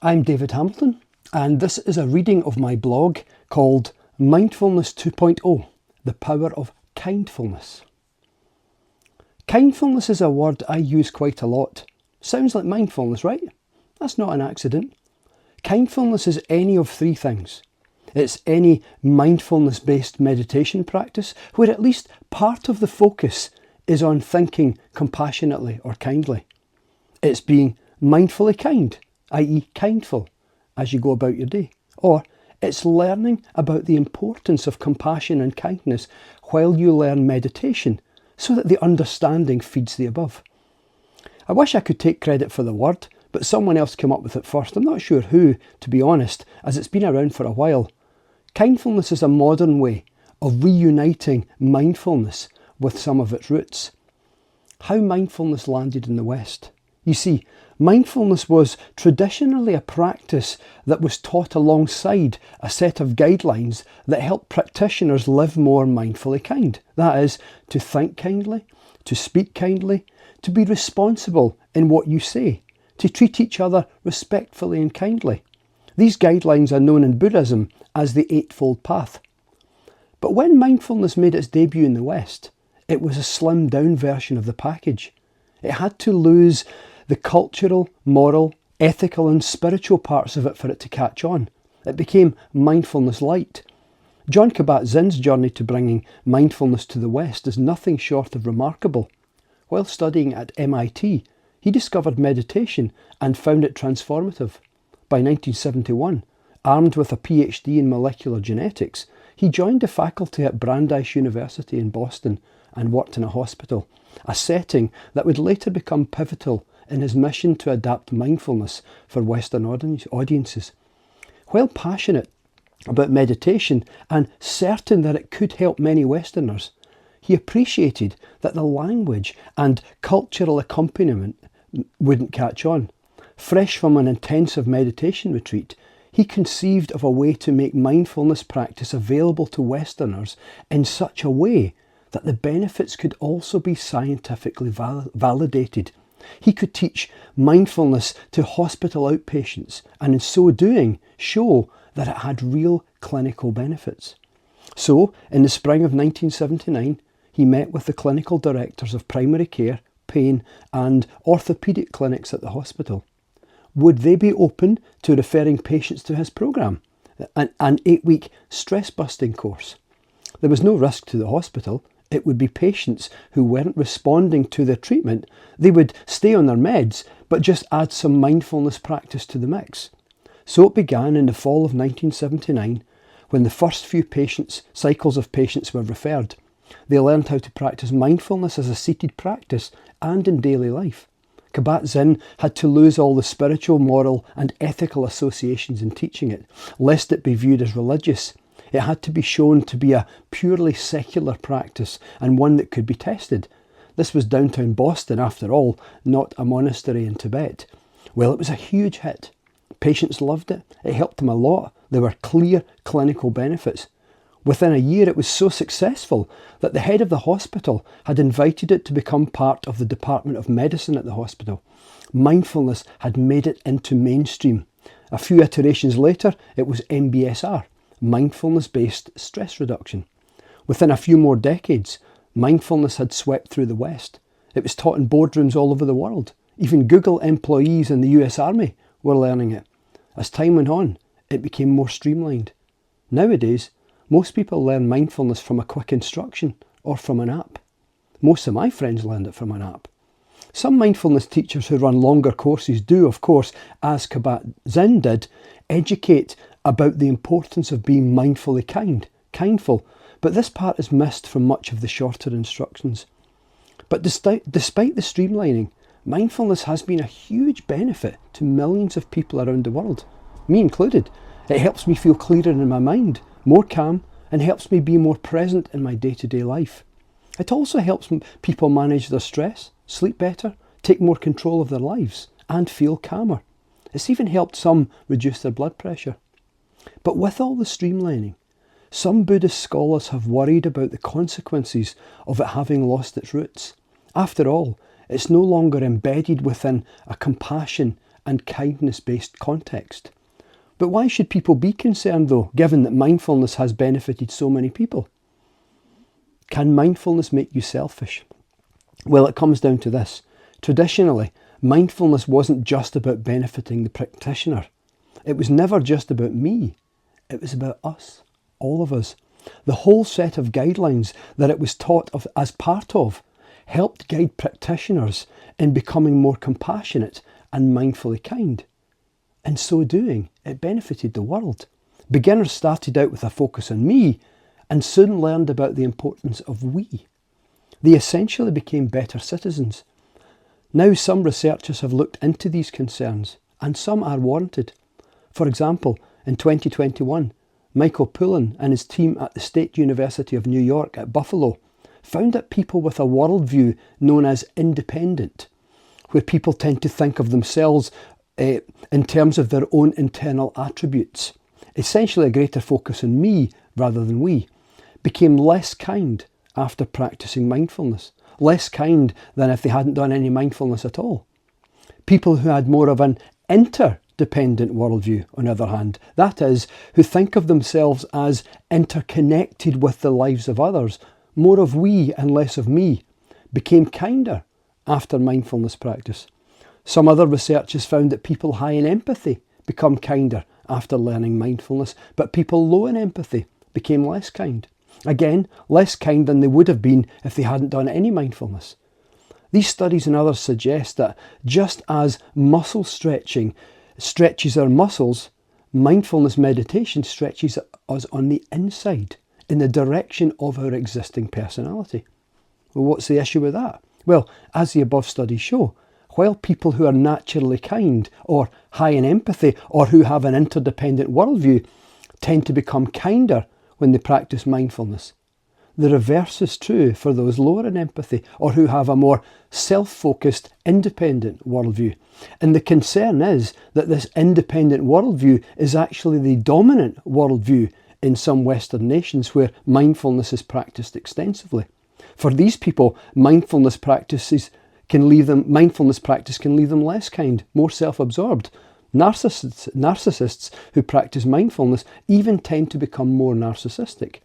I'm David Hamilton, and this is a reading of my blog called Mindfulness 2.0, The Power of Kindfulness. Kindfulness is a word I use quite a lot. Sounds like mindfulness, right? That's not an accident. Kindfulness is any of three things. It's any mindfulness-based meditation practice where at least part of the focus is on thinking compassionately or kindly. It's being mindfully kind, i.e. kindful, as you go about your day. Or it's learning about the importance of compassion and kindness while you learn meditation so that the understanding feeds the above. I wish I could take credit for the word, but someone else came up with it first. I'm not sure who, to be honest, as it's been around for a while. Kindfulness is a modern way of reuniting mindfulness with some of its roots. How mindfulness landed in the West. You see, mindfulness was traditionally a practice that was taught alongside a set of guidelines that helped practitioners live more mindfully kind. That is, to think kindly, to speak kindly, to be responsible in what you say, to treat each other respectfully and kindly. These guidelines are known in Buddhism as the Eightfold Path. But when mindfulness made its debut in the West, it was a slimmed down version of the package. It had to lose the cultural, moral, ethical and spiritual parts of it for it to catch on. It became mindfulness light. Jon Kabat-Zinn's journey to bringing mindfulness to the West is nothing short of remarkable. While studying at MIT, he discovered meditation and found it transformative. By 1971, armed with a PhD in molecular genetics, he joined the faculty at Brandeis University in Boston and worked in a hospital, a setting that would later become pivotal in his mission to adapt mindfulness for Western audiences. While passionate about meditation and certain that it could help many Westerners, he appreciated that the language and cultural accompaniment wouldn't catch on. Fresh from an intensive meditation retreat, he conceived of a way to make mindfulness practice available to Westerners in such a way that the benefits could also be scientifically validated. He could teach mindfulness to hospital outpatients and in so doing show that it had real clinical benefits. So, in the spring of 1979, he met with the clinical directors of primary care, pain and orthopaedic clinics at the hospital. Would they be open to referring patients to his programme, an 8-week stress-busting course? There was no risk to the hospital. It would be patients who weren't responding to their treatment. They would stay on their meds, but just add some mindfulness practice to the mix. So it began in the fall of 1979, when the first few cycles of patients were referred. They learned how to practice mindfulness as a seated practice and in daily life. Kabat-Zinn had to lose all the spiritual, moral and ethical associations in teaching it, lest it be viewed as religious. It had to be shown to be a purely secular practice and one that could be tested. This was downtown Boston, after all, not a monastery in Tibet. Well, it was a huge hit. Patients loved it. It helped them a lot. There were clear clinical benefits. Within a year, it was so successful that the head of the hospital had invited it to become part of the Department of Medicine at the hospital. Mindfulness had made it into mainstream. A few iterations later, it was MBSR, mindfulness-based stress reduction. Within a few more decades, mindfulness had swept through the West. It was taught in boardrooms all over the world. Even Google employees in the US Army were learning it. As time went on, it became more streamlined. Nowadays, most people learn mindfulness from a quick instruction or from an app. Most of my friends learned it from an app. Some mindfulness teachers who run longer courses do, of course, as Kabat-Zinn did, educate about the importance of being mindfully kindful, but this part is missed from much of the shorter instructions. But despite the streamlining, mindfulness has been a huge benefit to millions of people around the world, me included. It helps me feel clearer in my mind, more calm, and helps me be more present in my day-to-day life. It also helps people manage their stress, sleep better, take more control of their lives, and feel calmer. It's even helped some reduce their blood pressure. But with all the streamlining, some Buddhist scholars have worried about the consequences of it having lost its roots. After all, it's no longer embedded within a compassion and kindness-based context. But why should people be concerned though, given that mindfulness has benefited so many people? Can mindfulness make you selfish? Well, it comes down to this. Traditionally, mindfulness wasn't just about benefiting the practitioner. It was never just about me. It was about us, all of us. The whole set of guidelines that it was taught of as part of helped guide practitioners in becoming more compassionate and mindfully kind. In so doing, it benefited the world. Beginners started out with a focus on me and soon learned about the importance of we. They essentially became better citizens. Now some researchers have looked into these concerns, and some are warranted. For example, in 2021, Michael Pullen and his team at the State University of New York at Buffalo found that people with a worldview known as independent, where people tend to think of themselves in terms of their own internal attributes, essentially a greater focus on me rather than we, became less kind after practicing mindfulness, less kind than if they hadn't done any mindfulness at all. People who had more of an interdependent worldview, on the other hand, that is, who think of themselves as interconnected with the lives of others, more of we and less of me, became kinder after mindfulness practice. Some other researchers found that people high in empathy become kinder after learning mindfulness, but people low in empathy became less kind. Again, less kind than they would have been if they hadn't done any mindfulness. These studies and others suggest that just as muscle stretching stretches our muscles, mindfulness meditation stretches us on the inside in the direction of our existing personality. Well, what's the issue with that? Well, as the above studies show, while people who are naturally kind or high in empathy or who have an interdependent worldview tend to become kinder when they practice mindfulness, the reverse is true for those lower in empathy or who have a more self-focused, independent worldview. And the concern is that this independent worldview is actually the dominant worldview in some Western nations where mindfulness is practiced extensively. For these people, mindfulness practice can leave them less kind, more self-absorbed. Narcissists who practice mindfulness even tend to become more narcissistic.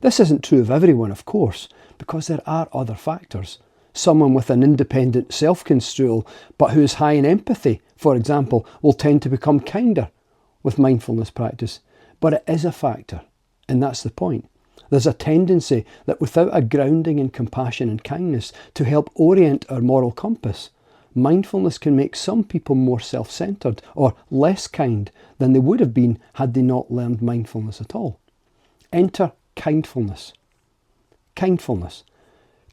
This isn't true of everyone, of course, because there are other factors. Someone with an independent self-control, but who is high in empathy, for example, will tend to become kinder with mindfulness practice. But it is a factor, and that's the point. There's a tendency that without a grounding in compassion and kindness to help orient our moral compass, mindfulness can make some people more self-centred or less kind than they would have been had they not learned mindfulness at all. Enter kindfulness. Kindfulness.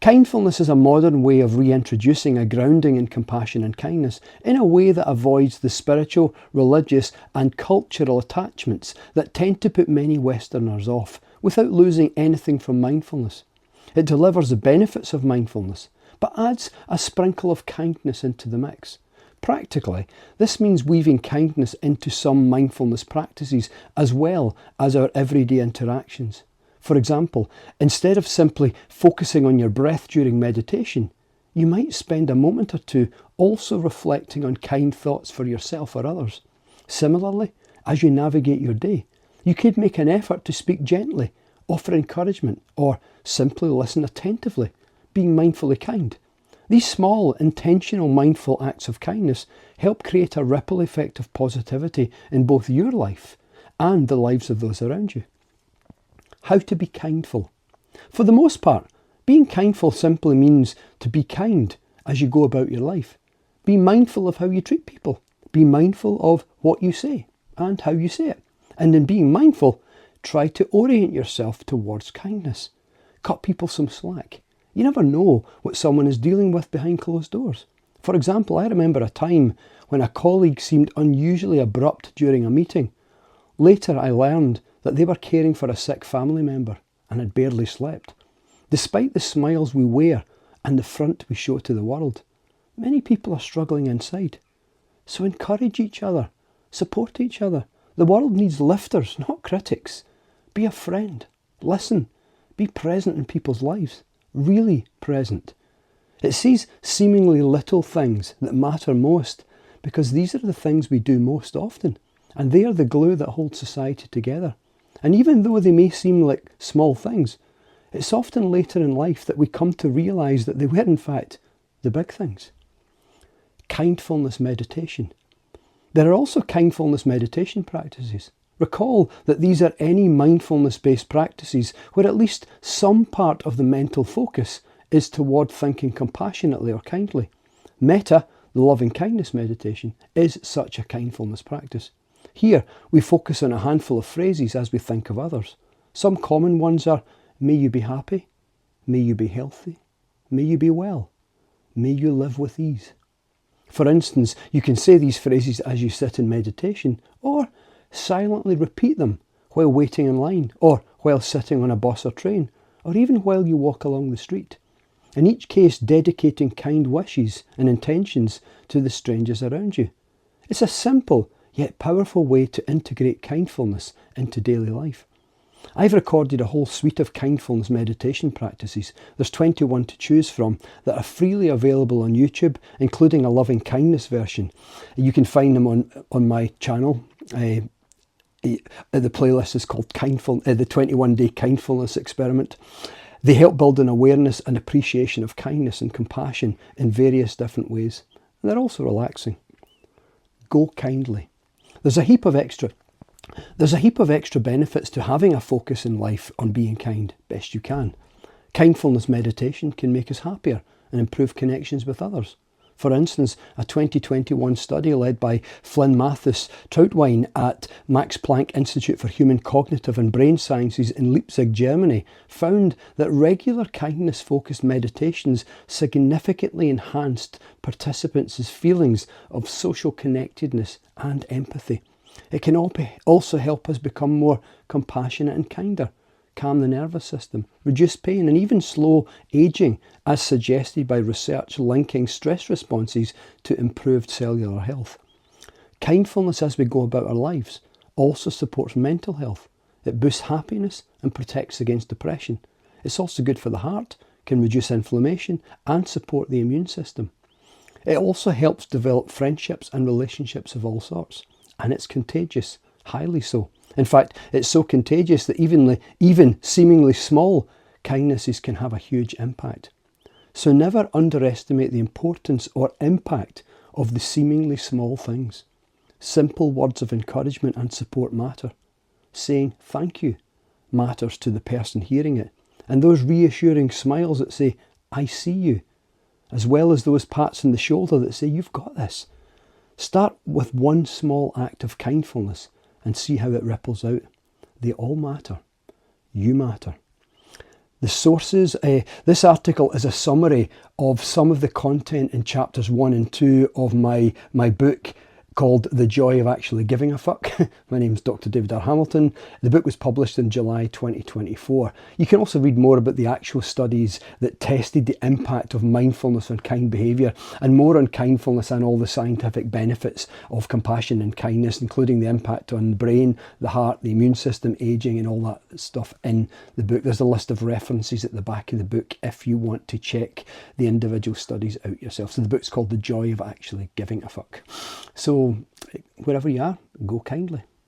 Kindfulness is a modern way of reintroducing a grounding in compassion and kindness in a way that avoids the spiritual, religious and cultural attachments that tend to put many Westerners off without losing anything from mindfulness. It delivers the benefits of mindfulness, but adds a sprinkle of kindness into the mix. Practically, this means weaving kindness into some mindfulness practices as well as our everyday interactions. For example, instead of simply focusing on your breath during meditation, you might spend a moment or two also reflecting on kind thoughts for yourself or others. Similarly, as you navigate your day, you could make an effort to speak gently, offer encouragement, or simply listen attentively, being mindfully kind. These small, intentional, mindful acts of kindness help create a ripple effect of positivity in both your life and the lives of those around you. How to be kindful. For the most part, being kindful simply means to be kind as you go about your life. Be mindful of how you treat people. Be mindful of what you say and how you say it. And in being mindful, try to orient yourself towards kindness. Cut people some slack. You never know what someone is dealing with behind closed doors. For example, I remember a time when a colleague seemed unusually abrupt during a meeting. Later I learned that they were caring for a sick family member and had barely slept. Despite the smiles we wear and the front we show to the world, many people are struggling inside. So encourage each other, support each other. The world needs lifters, not critics. Be a friend, listen, be present in people's lives, really present. It's these seemingly little things that matter most, because these are the things we do most often, and they are the glue that holds society together. And even though they may seem like small things, it's often later in life that we come to realise that they were in fact the big things. Kindfulness meditation. There are also kindfulness meditation practices. Recall that these are any mindfulness-based practices where at least some part of the mental focus is toward thinking compassionately or kindly. Metta, the loving kindness meditation, is such a kindfulness practice. Here we focus on a handful of phrases as we think of others. Some common ones are, may you be happy, may you be healthy, may you be well, may you live with ease. For instance, you can say these phrases as you sit in meditation, or silently repeat them while waiting in line, or while sitting on a bus or train, or even while you walk along the street. In each case, dedicating kind wishes and intentions to the strangers around you. It's a simple yet powerful way to integrate kindfulness into daily life. I've recorded a whole suite of kindfulness meditation practices. There's 21 to choose from that are freely available on YouTube, including a loving kindness version. You can find them on my channel. The playlist is called the 21-day kindfulness experiment. They help build an awareness and appreciation of kindness and compassion in various different ways. And they're also relaxing. Go kindly. There's a heap of extra benefits to having a focus in life on being kind best you can. Kindfulness meditation can make us happier and improve connections with others. For instance, a 2021 study led by Flynn Mathis Trautwein at Max Planck Institute for Human Cognitive and Brain Sciences in Leipzig, Germany, found that regular kindness-focused meditations significantly enhanced participants' feelings of social connectedness and empathy. It can also help us become more compassionate and kinder, calm the nervous system, reduce pain, and even slow aging, as suggested by research linking stress responses to improved cellular health. Kindfulness as we go about our lives also supports mental health. It boosts happiness and protects against depression. It's also good for the heart, can reduce inflammation, and support the immune system. It also helps develop friendships and relationships of all sorts. And it's contagious, highly so. In fact, it's so contagious that even seemingly small kindnesses can have a huge impact. So never underestimate the importance or impact of the seemingly small things. Simple words of encouragement and support matter. Saying thank you matters to the person hearing it. And those reassuring smiles that say, I see you, as well as those pats on the shoulder that say, you've got this. Start with one small act of kindfulness and see how it ripples out. They all matter. You matter. The sources, this article is a summary of some of the content in chapters 1 and 2 of my book called The Joy of Actually Giving a Fuck. My name's Dr. David R. Hamilton. The book was published in July 2024. You can also read more about the actual studies that tested the impact of mindfulness on kind behaviour, and more on kindfulness and all the scientific benefits of compassion and kindness, including the impact on the brain, the heart, the immune system, ageing, and all that stuff in the book. There's a list of references at the back of the book if you want to check the individual studies out yourself. So the book's called The Joy of Actually Giving a Fuck. So wherever you are, go kindly.